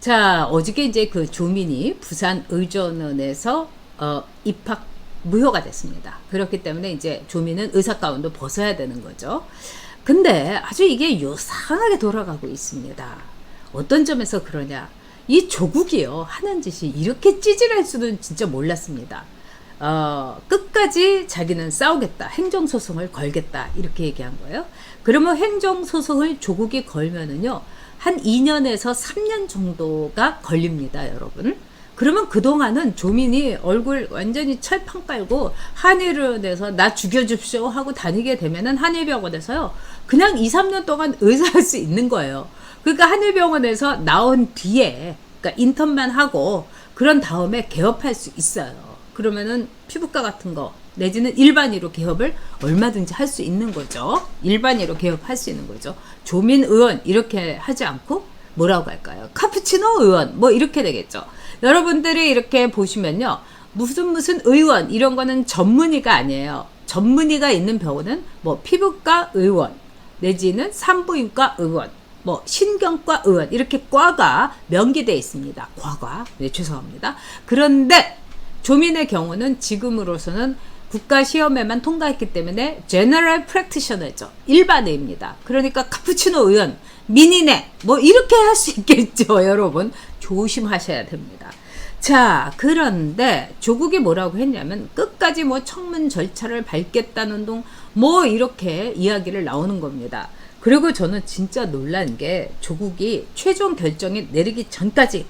자, 어저께 이제 그 조민이 부산 의전원에서 입학 무효가 됐습니다. 그렇기 때문에 이제 조민은 의사 가운도 벗어야 되는 거죠. 근데 아주 이게 요상하게 돌아가고 있습니다. 어떤 점에서 그러냐? 이 조국이요, 하는 짓이 이렇게 찌질할 수는 진짜 몰랐습니다. 끝까지 자기는 싸우겠다, 행정소송을 걸겠다, 이렇게 얘기한 거예요. 그러면 행정소송을 조국이 걸면은요, 한 2년에서 3년 정도가 걸립니다, 여러분. 그러면 그동안은 조민이 얼굴 완전히 철판 깔고 한의원에서 나 죽여줍쇼 하고 다니게 되면은 한의병원에서요, 그냥 2, 3년 동안 의사할 수 있는 거예요. 그러니까 한의병원에서 나온 뒤에, 그러니까 인턴만 하고, 그런 다음에 개업할 수 있어요. 그러면은 피부과 같은 거, 내지는 일반의로 개업을 얼마든지 할 수 있는 거죠. 일반의로 개업할 수 있는 거죠. 조민 의원 이렇게 하지 않고 뭐라고 할까요? 카푸치노 의원 뭐 이렇게 되겠죠. 여러분들이 이렇게 보시면요, 무슨 의원 이런 거는 전문의가 아니에요. 전문의가 있는 병원은 뭐 피부과 의원 내지는 산부인과 의원, 뭐 신경과 의원, 이렇게 과가 명기되어 있습니다. 과가. 네, 죄송합니다. 그런데 조민의 경우는 지금으로서는 국가시험에만 통과했기 때문에 제너럴 프랙티셔너죠. 일반의입니다. 그러니까 카푸치노 의원, 민이네 뭐 이렇게 할 수 있겠죠. 여러분 조심하셔야 됩니다. 자, 그런데 조국이 뭐라고 했냐면 끝까지 뭐 청문 절차를 밟겠다는 둥 뭐 이렇게 이야기를 나오는 겁니다. 그리고 저는 진짜 놀란 게 조국이 최종 결정이 내리기 전까지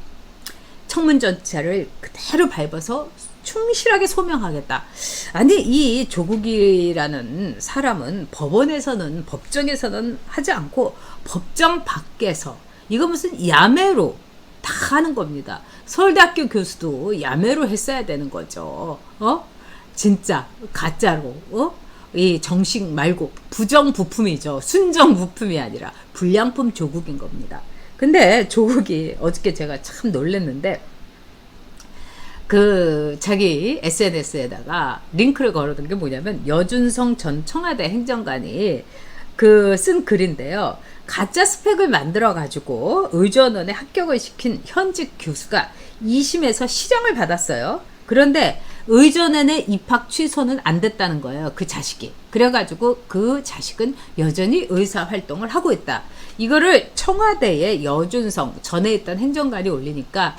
청문 절차를 그대로 밟아서 충실하게 소명하겠다. 아니, 이 조국이라는 사람은 법원에서는, 법정에서는 하지 않고 법정 밖에서, 이거 무슨 야매로 다 하는 겁니다. 서울대학교 교수도 야매로 했어야 되는 거죠. 진짜 가짜로. 이 정식 말고 부정 부품이죠. 순정 부품이 아니라 불량품 조국인 겁니다. 근데 조국이 어저께 제가 참 놀랐는데, 그 자기 SNS에다가 링크를 걸어둔 게 뭐냐면, 여준성 전 청와대 행정관이 그 쓴 글인데요. 가짜 스펙을 만들어 가지고 의전원에 합격을 시킨 현직 교수가 2심에서 실형을 받았어요. 그런데 의전원의 입학 취소는 안 됐다는 거예요. 그 자식이. 그래가지고 그 자식은 여전히 의사 활동을 하고 있다. 이거를 청와대에 여준성 전에 있던 행정관이 올리니까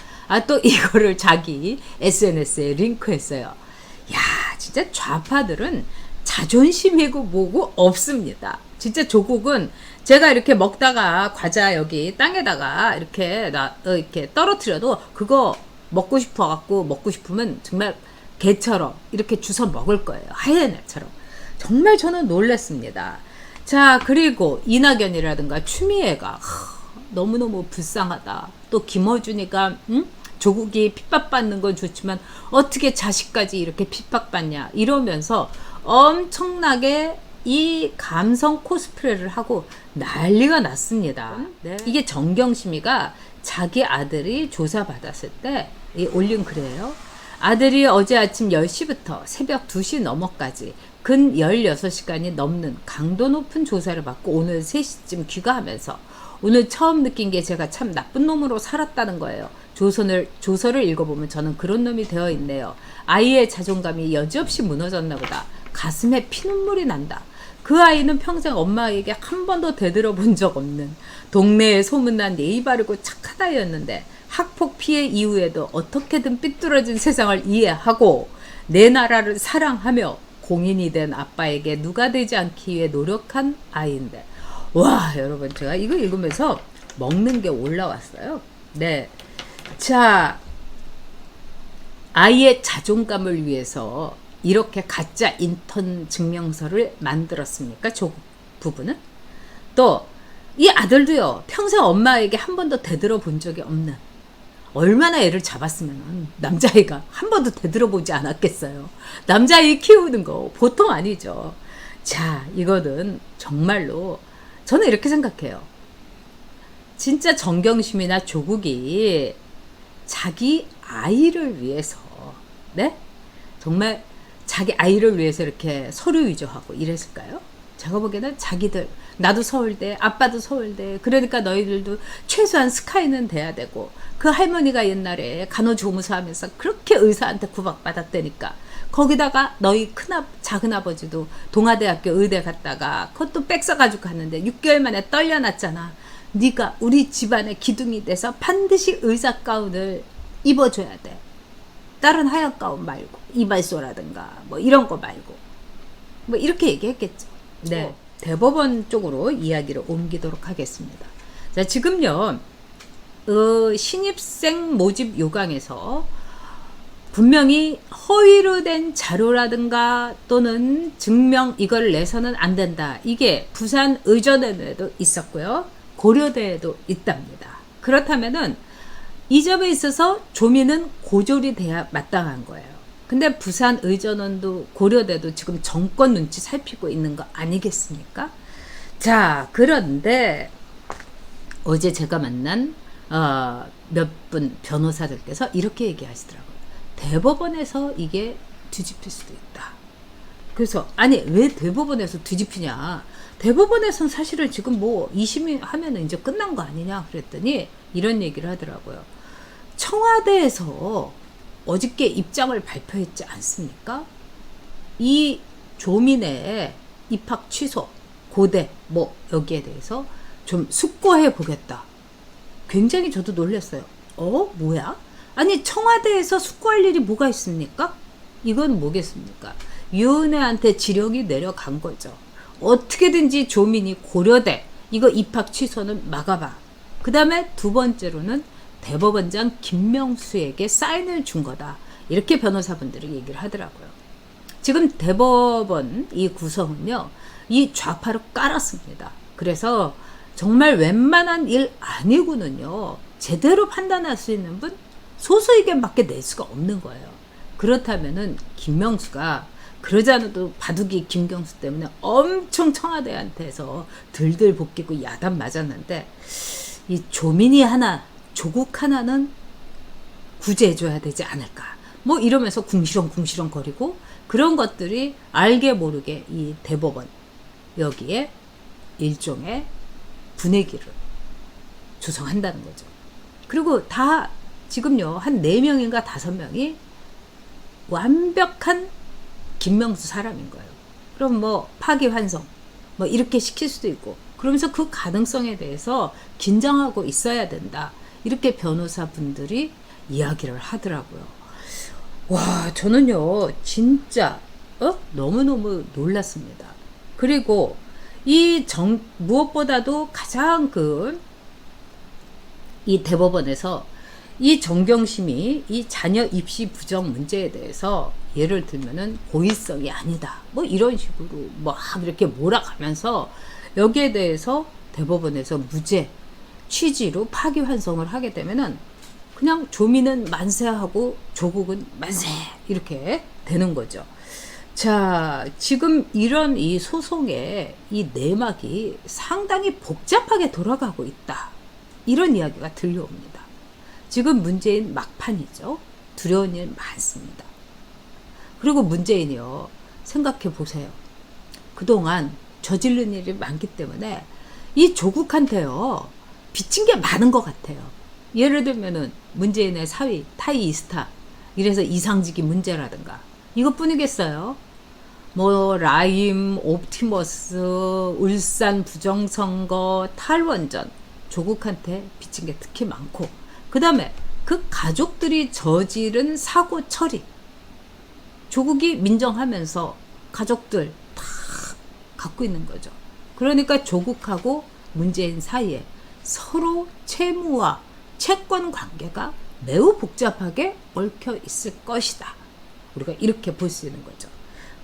또 이거를 자기 SNS에 링크했어요. 야, 진짜 좌파들은 자존심이고 뭐고 없습니다. 진짜 조국은, 제가 이렇게 먹다가 과자 여기 땅에다가 이렇게 이렇게 떨어뜨려도 그거 먹고 싶어 갖고, 먹고 싶으면 정말 개처럼 이렇게 주워 먹을 거예요. 하이에나처럼. 정말 저는 놀랐습니다. 자, 그리고 이낙연이라든가 추미애가 너무너무 불쌍하다. 또 김어준이가 조국이 핍박받는 건 좋지만 어떻게 자식까지 이렇게 핍박받냐 이러면서 엄청나게 이 감성 코스프레를 하고 난리가 났습니다. 네. 이게 정경심이가 자기 아들이 조사받았을 때 올린 글이에요. 아들이 어제 아침 10시부터 새벽 2시 넘어까지 근 16시간이 넘는 강도 높은 조사를 받고 오늘 3시쯤 귀가하면서 오늘 처음 느낀 게 제가 참 나쁜 놈으로 살았다는 거예요. 조서를 읽어보면 저는 그런 놈이 되어 있네요. 아이의 자존감이 여지없이 무너졌나 보다. 가슴에 피눈물이 난다. 그 아이는 평생 엄마에게 한 번도 되들어본 적 없는, 동네에 소문난 예의 바르고 착하다였는데 학폭 피해 이후에도 어떻게든 삐뚤어진 세상을 이해하고 내 나라를 사랑하며 공인이 된 아빠에게 누가 되지 않기 위해 노력한 아이인데, 와, 여러분, 제가 이거 읽으면서 먹는 게 올라왔어요. 네. 자, 아이의 자존감을 위해서 이렇게 가짜 인턴 증명서를 만들었습니까? 조국 부부는? 또 이 아들도요, 평생 엄마에게 한 번도 되들어 본 적이 없는, 얼마나 애를 잡았으면 남자아이가 한 번도 되들어 보지 않았겠어요. 남자아이 키우는 거 보통 아니죠. 자, 이거는 정말로 저는 이렇게 생각해요. 진짜 정경심이나 조국이 자기 아이를 위해서, 네? 정말 자기 아이를 위해서 이렇게 서류 위조하고 이랬을까요? 제가 보기에는 자기들, 나도 서울대, 아빠도 서울대, 그러니까 너희들도 최소한 스카이는 돼야 되고, 그 할머니가 옛날에 간호조무사 하면서 그렇게 의사한테 구박받았다니까. 거기다가 너희 작은아버지도 동아대학교 의대 갔다가 그것도 빽써가지고 갔는데 6개월 만에 떨려놨잖아. 네가 우리 집안의 기둥이 돼서 반드시 의사 가운을 입어줘야 돼. 다른 하얀 가운 말고, 이발소라든가 뭐 이런 거 말고, 뭐 이렇게 얘기했겠죠. 네, 대법원 쪽으로 이야기를 옮기도록 하겠습니다. 자, 지금요, 신입생 모집 요강에서 분명히 허위로 된 자료라든가 또는 증명 이걸 내서는 안 된다. 이게 부산 의전에도 있었고요. 고려대에도 있답니다. 그렇다면은 이 점에 있어서 조민은 고졸이 돼야 마땅한 거예요. 근데 부산 의전원도 고려대도 지금 정권 눈치 살피고 있는 거 아니겠습니까? 자, 그런데 어제 제가 만난 몇 분 변호사들께서 이렇게 얘기하시더라고요. 대법원에서 이게 뒤집힐 수도 있다. 그래서 아니 왜 대법원에서 뒤집히냐. 대법원에서는 사실은 지금 뭐 2심이 하면은 이제 끝난 거 아니냐 그랬더니 이런 얘기를 하더라고요. 청와대에서 어저께 입장을 발표했지 않습니까? 이 조민의 입학 취소, 고대 뭐 여기에 대해서 좀 숙고해 보겠다. 굉장히 저도 놀랐어요. 뭐야? 아니 청와대에서 숙고할 일이 뭐가 있습니까? 이건 뭐겠습니까? 유은혜한테 지령이 내려간 거죠. 어떻게든지 조민이 고려대 이거 입학 취소는 막아봐. 그 다음에 두 번째로는 대법원장 김명수에게 사인을 준 거다. 이렇게 변호사분들이 얘기를 하더라고요. 지금 대법원 이 구성은요, 이 좌파로 깔았습니다. 그래서 정말 웬만한 일 아니고는요, 제대로 판단할 수 있는 분 소수 의견밖에 낼 수가 없는 거예요. 그렇다면은 김명수가 그러지 않아도 바둑이 김경수 때문에 엄청 청와대한테서 들들 볶이고 야단 맞았는데 이 조민이 하나, 조국 하나는 구제해줘야 되지 않을까. 뭐 이러면서 궁시렁궁시렁 거리고 그런 것들이 알게 모르게 이 대법원 여기에 일종의 분위기를 조성한다는 거죠. 그리고 다 지금요 한 4명인가 5명이 완벽한 김명수 사람인 거예요. 그럼 뭐 파기환송 뭐 이렇게 시킬 수도 있고 그러면서 그 가능성에 대해서 긴장하고 있어야 된다. 이렇게 변호사분들이 이야기를 하더라고요. 와, 저는요 진짜 너무너무 놀랐습니다. 그리고 무엇보다도 가장 이 대법원에서 이 정경심이 이 자녀 입시 부정 문제에 대해서 예를 들면은 고의성이 아니다. 뭐 이런 식으로 막 이렇게 몰아가면서 여기에 대해서 대법원에서 무죄 취지로 파기환송을 하게 되면은 그냥 조민은 만세하고 조국은 만세 이렇게 되는 거죠. 자, 지금 이런 이 소송의 이 내막이 상당히 복잡하게 돌아가고 있다. 이런 이야기가 들려옵니다. 지금 문재인 막판이죠. 두려운 일 많습니다. 그리고 문재인이요. 생각해 보세요. 그동안 저지른 일이 많기 때문에 이 조국한테요. 빚진 게 많은 것 같아요. 예를 들면은 문재인의 사위, 타이 이스타 이래서 이상직이 문제라든가 이것뿐이겠어요. 뭐 라임, 옵티머스, 울산 부정선거, 탈원전 조국한테 빚진 게 특히 많고 그 다음에 그 가족들이 저지른 사고 처리 조국이 민정하면서 가족들 다 갖고 있는 거죠. 그러니까 조국하고 문재인 사이에 서로 채무와 채권 관계가 매우 복잡하게 얽혀 있을 것이다. 우리가 이렇게 볼 수 있는 거죠.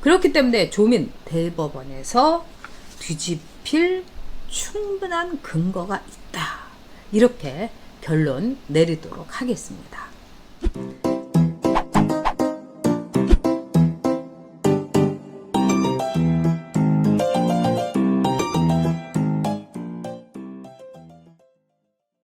그렇기 때문에 조민 대법원에서 뒤집힐 충분한 근거가 있다. 이렇게 결론 내리도록 하겠습니다.